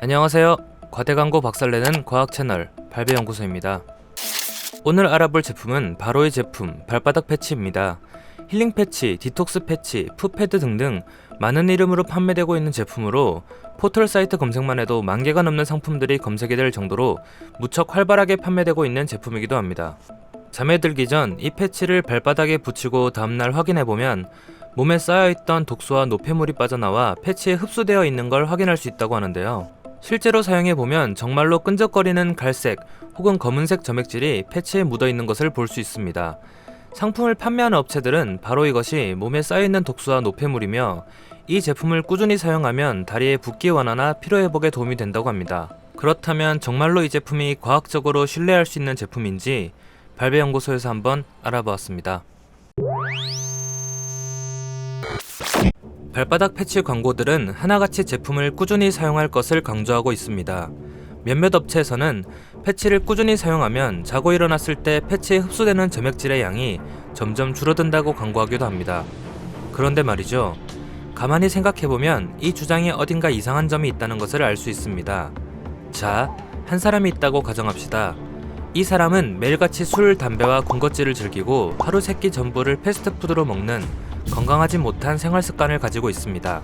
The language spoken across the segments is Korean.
안녕하세요. 과대광고 박살내는 과학 채널 발배연구소입니다. 오늘 알아볼 제품은 바로 이 제품 발바닥 패치입니다. 힐링 패치, 디톡스 패치, 푸패드 등등 많은 이름으로 판매되고 있는 제품으로 포털 사이트 검색만 해도 10,000개가 넘는 상품들이 검색이 될 정도로 무척 활발하게 판매되고 있는 제품이기도 합니다. 잠에 들기 전 이 패치를 발바닥에 붙이고 다음날 확인해보면 몸에 쌓여있던 독소와 노폐물이 빠져나와 패치에 흡수되어 있는 걸 확인할 수 있다고 하는데요. 실제로 사용해보면 정말로 끈적거리는 갈색 혹은 검은색 점액질이 패치에 묻어있는 것을 볼 수 있습니다. 상품을 판매하는 업체들은 바로 이것이 몸에 쌓여있는 독소와 노폐물이며 이 제품을 꾸준히 사용하면 다리의 붓기 완화나 피로회복에 도움이 된다고 합니다. 그렇다면 정말로 이 제품이 과학적으로 신뢰할 수 있는 제품인지 발배연구소에서 한번 알아보았습니다. 발바닥 패치 광고들은 하나같이 제품을 꾸준히 사용할 것을 강조하고 있습니다. 몇몇 업체에서는 패치를 꾸준히 사용하면 자고 일어났을 때 패치에 흡수되는 점액질의 양이 점점 줄어든다고 광고하기도 합니다. 그런데 말이죠. 가만히 생각해보면 이 주장에 어딘가 이상한 점이 있다는 것을 알 수 있습니다. 자, 한 사람이 있다고 가정합시다. 이 사람은 매일같이 술, 담배와 군것질을 즐기고 하루 3끼 전부를 패스트푸드로 먹는 건강하지 못한 생활 습관을 가지고 있습니다.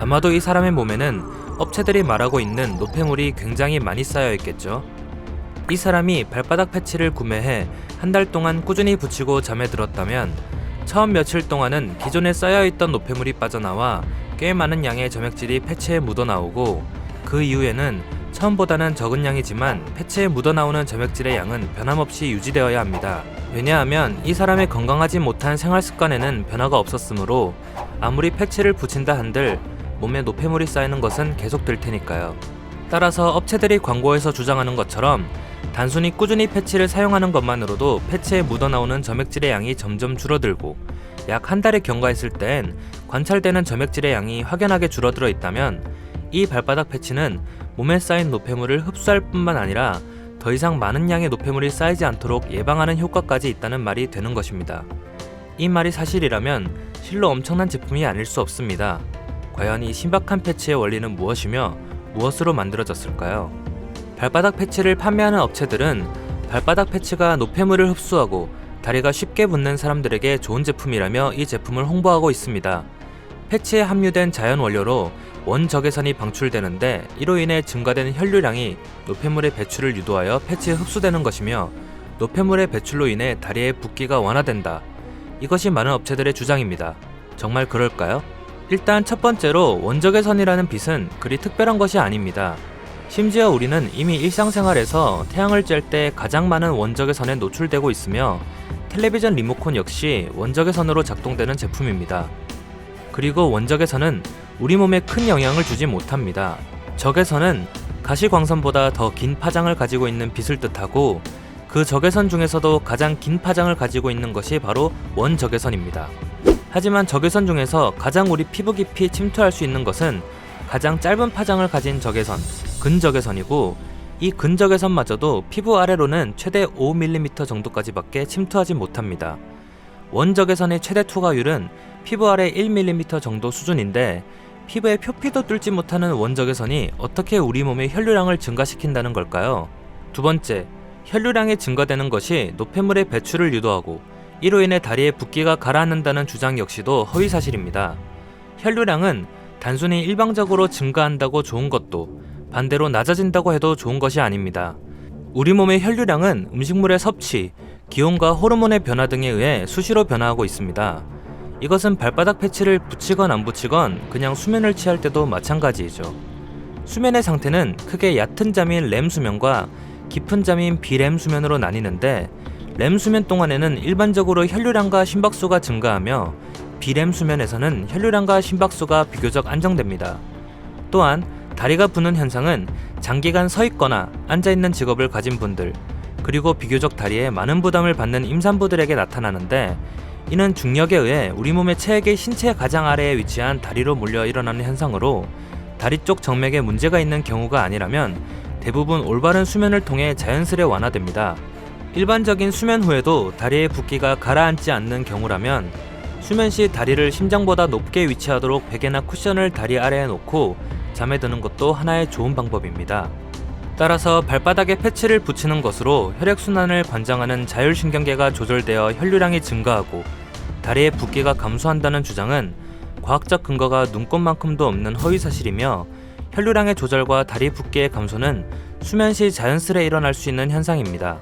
아마도 이 사람의 몸에는 업체들이 말하고 있는 노폐물이 굉장히 많이 쌓여 있겠죠. 이 사람이 발바닥 패치를 구매해 한 달 동안 꾸준히 붙이고 잠에 들었다면 처음 며칠 동안은 기존에 쌓여있던 노폐물이 빠져나와 꽤 많은 양의 점액질이 패치에 묻어나오고 그 이후에는 처음보다는 적은 양이지만 패치에 묻어나오는 점액질의 양은 변함없이 유지되어야 합니다. 왜냐하면 이 사람의 건강하지 못한 생활 습관에는 변화가 없었으므로 아무리 패치를 붙인다 한들 몸에 노폐물이 쌓이는 것은 계속될 테니까요. 따라서 업체들이 광고에서 주장하는 것처럼 단순히 꾸준히 패치를 사용하는 것만으로도 패치에 묻어나오는 점액질의 양이 점점 줄어들고 약 한 달에 경과했을 땐 관찰되는 점액질의 양이 확연하게 줄어들어 있다면 이 발바닥 패치는 몸에 쌓인 노폐물을 흡수할 뿐만 아니라 더 이상 많은 양의 노폐물이 쌓이지 않도록 예방하는 효과까지 있다는 말이 되는 것입니다. 이 말이 사실이라면 실로 엄청난 제품이 아닐 수 없습니다. 과연 이 신박한 패치의 원리는 무엇이며 무엇으로 만들어졌을까요? 발바닥 패치를 판매하는 업체들은 발바닥 패치가 노폐물을 흡수하고 다리가 쉽게 붓는 사람들에게 좋은 제품이라며 이 제품을 홍보하고 있습니다. 패치에 함유된 자연 원료로 원적외선이 방출되는데 이로 인해 증가되는 혈류량이 노폐물의 배출을 유도하여 패치에 흡수되는 것이며 노폐물의 배출로 인해 다리의 붓기가 완화된다. 이것이 많은 업체들의 주장입니다. 정말 그럴까요? 일단 첫 번째로 원적외선이라는 빛은 그리 특별한 것이 아닙니다. 심지어 우리는 이미 일상생활에서 태양을 쬐 때 가장 많은 원적외선에 노출되고 있으며 텔레비전 리모컨 역시 원적외선으로 작동되는 제품입니다. 그리고 원적외선은 우리 몸에 큰 영향을 주지 못합니다. 적외선은 가시광선보다 더 긴 파장을 가지고 있는 빛을 뜻하고 그 적외선 중에서도 가장 긴 파장을 가지고 있는 것이 바로 원적외선입니다. 하지만 적외선 중에서 가장 우리 피부 깊이 침투할 수 있는 것은 가장 짧은 파장을 가진 적외선, 근적외선이고 이 근적외선마저도 피부 아래로는 최대 5mm 정도까지밖에 침투하지 못합니다. 원적외선의 최대 투과율은 피부 아래 1mm 정도 수준인데 피부에 표피도 뚫지 못하는 원적외선이 어떻게 우리 몸의 혈류량을 증가시킨다는 걸까요? 두 번째, 혈류량이 증가되는 것이 노폐물의 배출을 유도하고 이로 인해 다리의 붓기가 가라앉는다는 주장 역시도 허위사실입니다. 혈류량은 단순히 일방적으로 증가한다고 좋은 것도 반대로 낮아진다고 해도 좋은 것이 아닙니다. 우리 몸의 혈류량은 음식물의 섭취, 기온과 호르몬의 변화 등에 의해 수시로 변화하고 있습니다. 이것은 발바닥 패치를 붙이건 안 붙이건 그냥 수면을 취할 때도 마찬가지이죠. 수면의 상태는 크게 얕은 잠인 렘 수면과 깊은 잠인 비렘 수면으로 나뉘는데 렘 수면 동안에는 일반적으로 혈류량과 심박수가 증가하며 비렘 수면에서는 혈류량과 심박수가 비교적 안정됩니다. 또한 다리가 부는 현상은 장기간 서 있거나 앉아 있는 직업을 가진 분들 그리고 비교적 다리에 많은 부담을 받는 임산부들에게 나타나는데 이는 중력에 의해 우리 몸의 체액이 신체 가장 아래에 위치한 다리로 몰려 일어나는 현상으로 다리 쪽 정맥에 문제가 있는 경우가 아니라면 대부분 올바른 수면을 통해 자연스레 완화됩니다. 일반적인 수면 후에도 다리의 붓기가 가라앉지 않는 경우라면 수면 시 다리를 심장보다 높게 위치하도록 베개나 쿠션을 다리 아래에 놓고 잠에 드는 것도 하나의 좋은 방법입니다. 따라서 발바닥에 패치를 붙이는 것으로 혈액순환을 관장하는 자율신경계가 조절되어 혈류량이 증가하고 다리의 붓기가 감소한다는 주장은 과학적 근거가 눈꼽만큼도 없는 허위사실이며, 혈류량의 조절과 다리 붓기의 감소는 수면 시 자연스레 일어날 수 있는 현상입니다.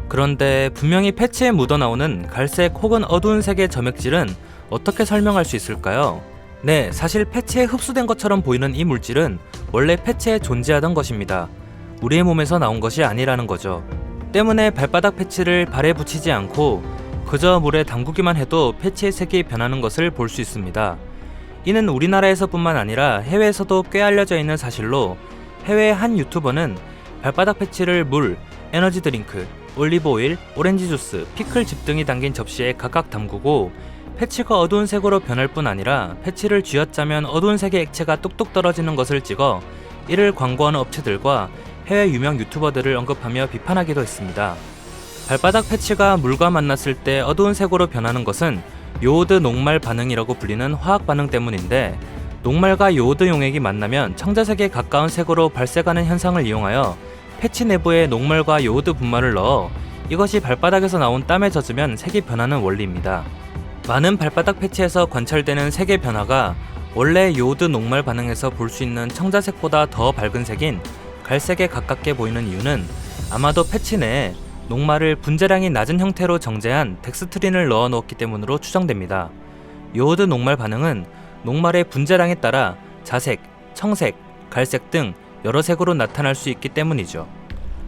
그런데 분명히 패치에 묻어나오는 갈색 혹은 어두운 색의 점액질은 어떻게 설명할 수 있을까요? 네, 사실 패치에 흡수된 것처럼 보이는 이 물질은 원래 패치에 존재하던 것입니다. 우리의 몸에서 나온 것이 아니라는 거죠. 때문에 발바닥 패치를 발에 붙이지 않고 그저 물에 담그기만 해도 패치의 색이 변하는 것을 볼 수 있습니다. 이는 우리나라에서뿐만 아니라 해외에서도 꽤 알려져 있는 사실로, 해외의 한 유튜버는 발바닥 패치를 물, 에너지 드링크, 올리브 오일, 오렌지 주스, 피클즙 등이 담긴 접시에 각각 담그고 패치가 어두운 색으로 변할 뿐 아니라 패치를 쥐어짜면 어두운 색의 액체가 뚝뚝 떨어지는 것을 찍어 이를 광고하는 업체들과 해외 유명 유튜버들을 언급하며 비판하기도 했습니다. 발바닥 패치가 물과 만났을 때 어두운 색으로 변하는 것은 요오드 녹말 반응이라고 불리는 화학 반응 때문인데, 녹말과 요오드 용액이 만나면 청자색에 가까운 색으로 발색하는 현상을 이용하여 패치 내부에 녹말과 요오드 분말을 넣어 이것이 발바닥에서 나온 땀에 젖으면 색이 변하는 원리입니다. 많은 발바닥 패치에서 관찰되는 색의 변화가 원래 요오드 녹말 반응에서 볼 수 있는 청자색보다 더 밝은 색인 갈색에 가깝게 보이는 이유는 아마도 패치 내에 녹말을 분자량이 낮은 형태로 정제한 덱스트린을 넣어 놓았기 때문으로 추정됩니다. 요오드 녹말 반응은 녹말의 분자량에 따라 자색, 청색, 갈색 등 여러 색으로 나타날 수 있기 때문이죠.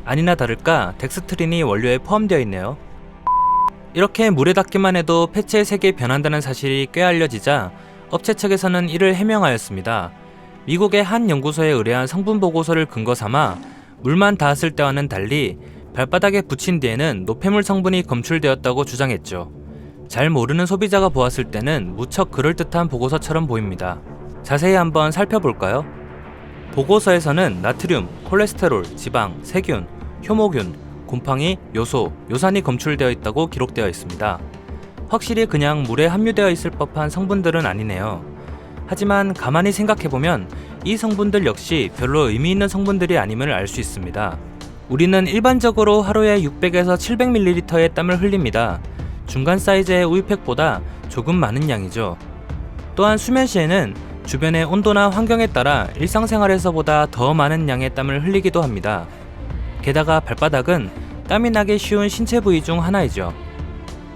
아니나 다를까 덱스트린이 원료에 포함되어 있네요. 이렇게 물에 닿기만 해도 패치의 색이 변한다는 사실이 꽤 알려지자 업체 측에서는 이를 해명하였습니다. 미국의 한 연구소에 의뢰한 성분 보고서를 근거 삼아 물만 닿았을 때와는 달리 발바닥에 붙인 뒤에는 노폐물 성분이 검출되었다고 주장했죠. 잘 모르는 소비자가 보았을 때는 무척 그럴듯한 보고서처럼 보입니다. 자세히 한번 살펴볼까요? 보고서에서는 나트륨, 콜레스테롤, 지방, 세균, 효모균, 곰팡이, 요소, 요산이 검출되어 있다고 기록되어 있습니다. 확실히 그냥 물에 함유되어 있을 법한 성분들은 아니네요. 하지만 가만히 생각해보면 이 성분들 역시 별로 의미 있는 성분들이 아님을 알 수 있습니다. 우리는 일반적으로 하루에 600에서 700ml의 땀을 흘립니다. 중간 사이즈의 우유팩보다 조금 많은 양이죠. 또한 수면 시에는 주변의 온도나 환경에 따라 일상생활에서보다 더 많은 양의 땀을 흘리기도 합니다. 게다가 발바닥은 땀이 나기 쉬운 신체 부위 중 하나이죠.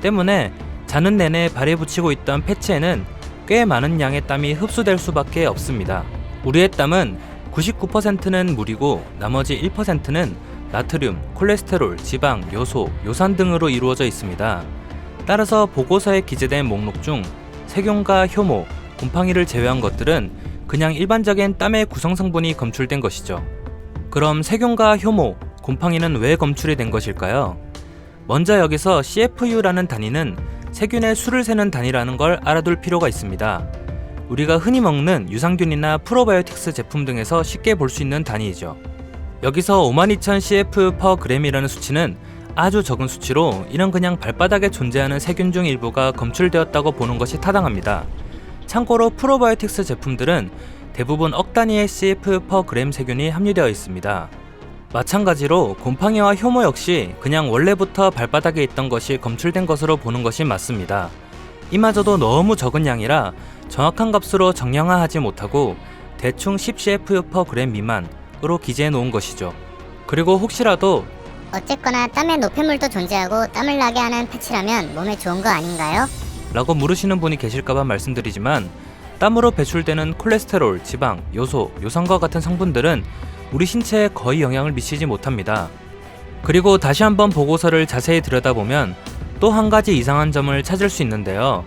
때문에 자는 내내 발에 붙이고 있던 패치에는 꽤 많은 양의 땀이 흡수될 수밖에 없습니다. 우리의 땀은 99%는 물이고 나머지 1%는 나트륨, 콜레스테롤, 지방, 요소, 요산 등으로 이루어져 있습니다. 따라서 보고서에 기재된 목록 중 세균과 효모, 곰팡이를 제외한 것들은 그냥 일반적인 땀의 구성 성분이 검출된 것이죠. 그럼 세균과 효모, 곰팡이는 왜 검출이 된 것일까요? 먼저 여기서 CFU라는 단위는 세균의 수를 세는 단위라는 걸 알아둘 필요가 있습니다. 우리가 흔히 먹는 유산균이나 프로바이오틱스 제품 등에서 쉽게 볼 수 있는 단위이죠. 여기서 52,000 CF/g이라는 수치는 아주 적은 수치로 이는 그냥 발바닥에 존재하는 세균 중 일부가 검출되었다고 보는 것이 타당합니다. 참고로 프로바이오틱스 제품들은 대부분 억 단위의 CF/g 세균이 함유되어 있습니다. 마찬가지로 곰팡이와 효모 역시 그냥 원래부터 발바닥에 있던 것이 검출된 것으로 보는 것이 맞습니다. 이마저도 너무 적은 양이라 정확한 값으로 정량화하지 못하고 대충 10CF/g 미만으로 기재해 놓은 것이죠. 그리고 혹시라도 어쨌거나 땀에 노폐물도 존재하고 땀을 나게 하는 패치라면 몸에 좋은 거 아닌가요? 라고 물으시는 분이 계실까봐 말씀드리지만, 땀으로 배출되는 콜레스테롤, 지방, 요소, 요산과 같은 성분들은 우리 신체에 거의 영향을 미치지 못합니다. 그리고 다시 한번 보고서를 자세히 들여다보면 또 한 가지 이상한 점을 찾을 수 있는데요.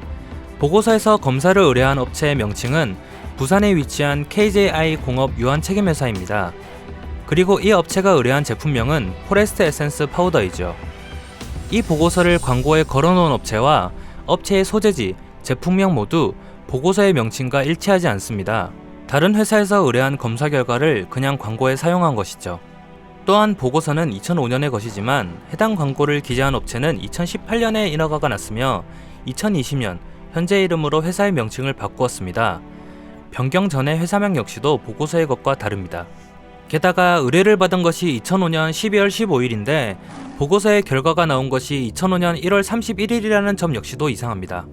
보고서에서 검사를 의뢰한 업체의 명칭은 부산에 위치한 KJI 공업 유한 책임회사입니다. 그리고 이 업체가 의뢰한 제품명은 포레스트 에센스 파우더이죠. 이 보고서를 광고에 걸어놓은 업체와 업체의 소재지, 제품명 모두 보고서의 명칭과 일치하지 않습니다. 다른 회사에서 의뢰한 검사 결과를 그냥 광고에 사용한 것이죠. 또한 보고서는 2005년의 것이지만 해당 광고를 기재한 업체는 2018년에 인허가가 났으며 2020년 현재 이름으로 회사의 명칭을 바꾸었습니다. 변경 전의 회사명 역시도 보고서의 것과 다릅니다. 게다가 의뢰를 받은 것이 2005년 12월 15일인데 보고서의 결과가 나온 것이 2005년 1월 31일이라는 점 역시도 이상합니다.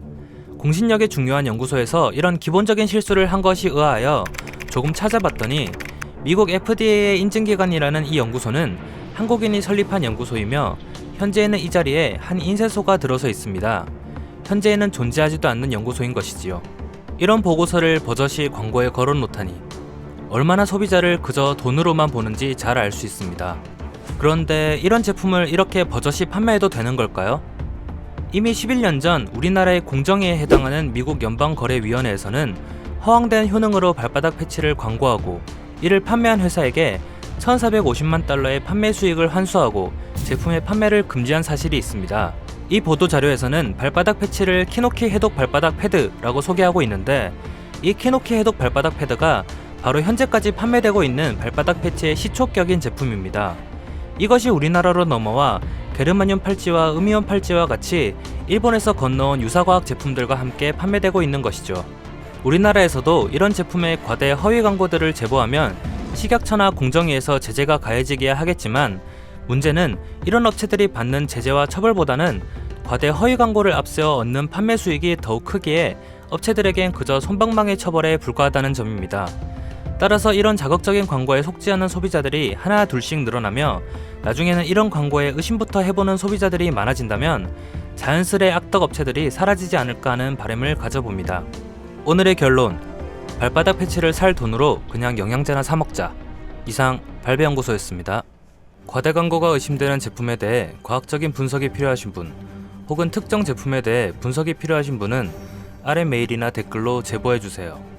공신력이 중요한 연구소에서 이런 기본적인 실수를 한 것이 의아하여 조금 찾아봤더니 미국 FDA의 인증기관이라는 이 연구소는 한국인이 설립한 연구소이며 현재에는 이 자리에 한 인쇄소가 들어서 있습니다. 현재에는 존재하지도 않는 연구소인 것이지요. 이런 보고서를 버젓이 광고에 걸어놓다니 얼마나 소비자를 그저 돈으로만 보는지 잘 알 수 있습니다. 그런데 이런 제품을 이렇게 버젓이 판매해도 되는 걸까요? 이미 11년 전 우리나라의 공정위에 해당하는 미국 연방거래위원회에서는 허황된 효능으로 발바닥 패치를 광고하고 이를 판매한 회사에게 1,450만 달러의 판매 수익을 환수하고 제품의 판매를 금지한 사실이 있습니다. 이 보도 자료에서는 발바닥 패치를 키노키 해독 발바닥 패드라고 소개하고 있는데 이 키노키 해독 발바닥 패드가 바로 현재까지 판매되고 있는 발바닥 패치의 시초격인 제품입니다. 이것이 우리나라로 넘어와 게르마늄 팔찌와 음이온 팔찌와 같이 일본에서 건너온 유사과학 제품들과 함께 판매되고 있는 것이죠. 우리나라에서도 이런 제품의 과대 허위 광고들을 제보하면 식약처나 공정위에서 제재가 가해지기야 하겠지만 문제는 이런 업체들이 받는 제재와 처벌보다는 과대 허위 광고를 앞세워 얻는 판매 수익이 더욱 크기에 업체들에겐 그저 솜방망이 처벌에 불과하다는 점입니다. 따라서 이런 자극적인 광고에 속지 않는 소비자들이 하나 둘씩 늘어나며 나중에는 이런 광고에 의심부터 해보는 소비자들이 많아진다면 자연스레 악덕 업체들이 사라지지 않을까 하는 바람을 가져봅니다. 오늘의 결론, 발바닥 패치를 살 돈으로 그냥 영양제나 사 먹자. 이상 발배연구소였습니다. 과대 광고가 의심되는 제품에 대해 과학적인 분석이 필요하신 분 혹은 특정 제품에 대해 분석이 필요하신 분은 아래 메일이나 댓글로 제보해주세요.